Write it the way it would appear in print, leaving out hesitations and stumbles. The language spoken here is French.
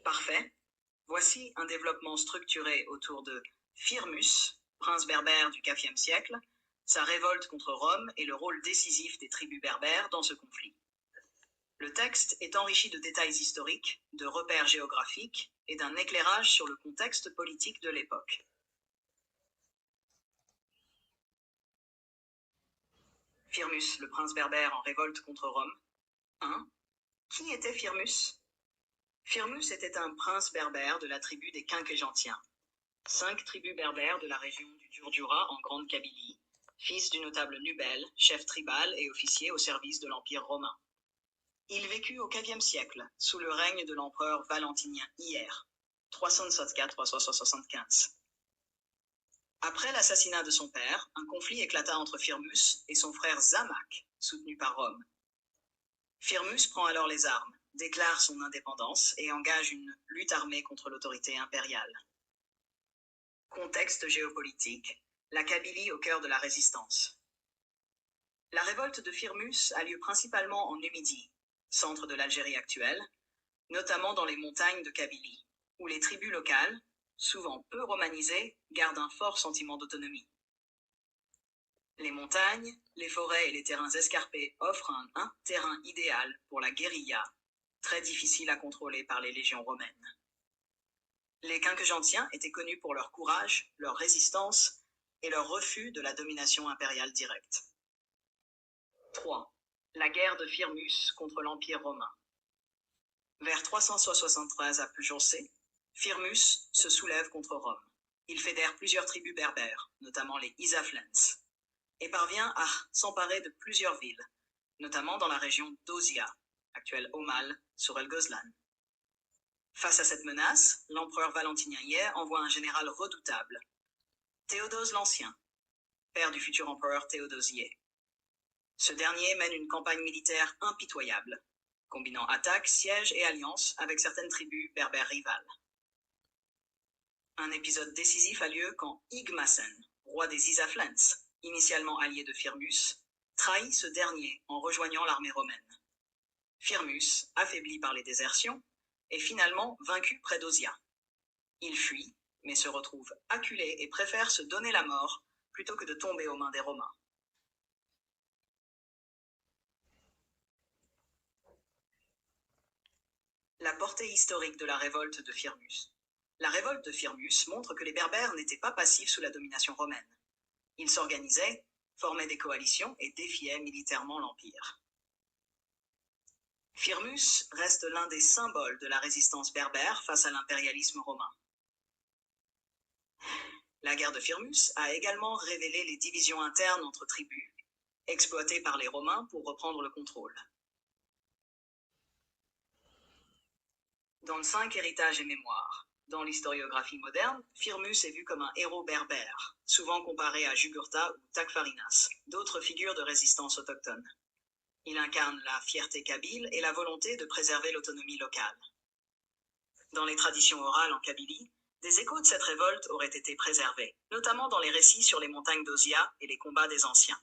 Parfait. Voici un développement structuré autour de Firmus, prince berbère du IVe siècle, sa révolte contre Rome et le rôle décisif des tribus berbères dans ce conflit. Le texte est enrichi de détails historiques, de repères géographiques et d'un éclairage sur le contexte politique de l'époque. Firmus, le prince berbère en révolte contre Rome. 1. Qui était Firmus? Firmus était un prince berbère de la tribu des Quinquégentiens, 5 tribus berbères de la région du Djurdjura en Grande Kabylie, fils du notable Nubel, chef tribal et officier au service de l'Empire romain. Il vécut au IVe siècle, sous le règne de l'empereur valentinien IR, 374-375. Après l'assassinat de son père, un conflit éclata entre Firmus et son frère Zamak, soutenu par Rome. Firmus prend alors les armes, déclare son indépendance et engage une lutte armée contre l'autorité impériale. Contexte géopolitique, la Kabylie au cœur de la résistance. La révolte de Firmus a lieu principalement en Numidie, centre de l'Algérie actuelle, notamment dans les montagnes de Kabylie, où les tribus locales, souvent peu romanisées, gardent un fort sentiment d'autonomie. Les montagnes, les forêts et les terrains escarpés offrent un terrain idéal pour la guérilla, très difficile à contrôler par les légions romaines. Les Quinquégentiens étaient connus pour leur courage, leur résistance et leur refus de la domination impériale directe. 3. La guerre de Firmus contre l'Empire romain. Vers 373 à Pujolcé, Firmus se soulève contre Rome. Il fédère plusieurs tribus berbères, notamment les Isaflens, et parvient à s'emparer de plusieurs villes, notamment dans la région d'Osia, actuelle Omal, sur El Ghozlan. Face à cette menace, l'empereur valentinien Hier envoie un général redoutable, Théodose l'Ancien, père du futur empereur Théodosier. Ce dernier mène une campagne militaire impitoyable, combinant attaques, sièges et alliances avec certaines tribus berbères rivales. Un épisode décisif a lieu quand Igmasen, roi des Isaflens, initialement allié de Firmus, trahit ce dernier en rejoignant l'armée romaine. Firmus, affaibli par les désertions, est finalement vaincu près d'Osia. Il fuit, mais se retrouve acculé et préfère se donner la mort plutôt que de tomber aux mains des Romains. La portée historique de la révolte de Firmus. La révolte de Firmus montre que les Berbères n'étaient pas passifs sous la domination romaine. Ils s'organisaient, formaient des coalitions et défiaient militairement l'Empire. Firmus reste l'un des symboles de la résistance berbère face à l'impérialisme romain. La guerre de Firmus a également révélé les divisions internes entre tribus, exploitées par les Romains pour reprendre le contrôle. Dans 5 héritages et mémoires, dans l'historiographie moderne, Firmus est vu comme un héros berbère, souvent comparé à Jugurtha ou Tacfarinas, d'autres figures de résistance autochtone. Il incarne la fierté kabyle et la volonté de préserver l'autonomie locale. Dans les traditions orales en Kabylie, des échos de cette révolte auraient été préservés, notamment dans les récits sur les montagnes d'Osia et les combats des anciens.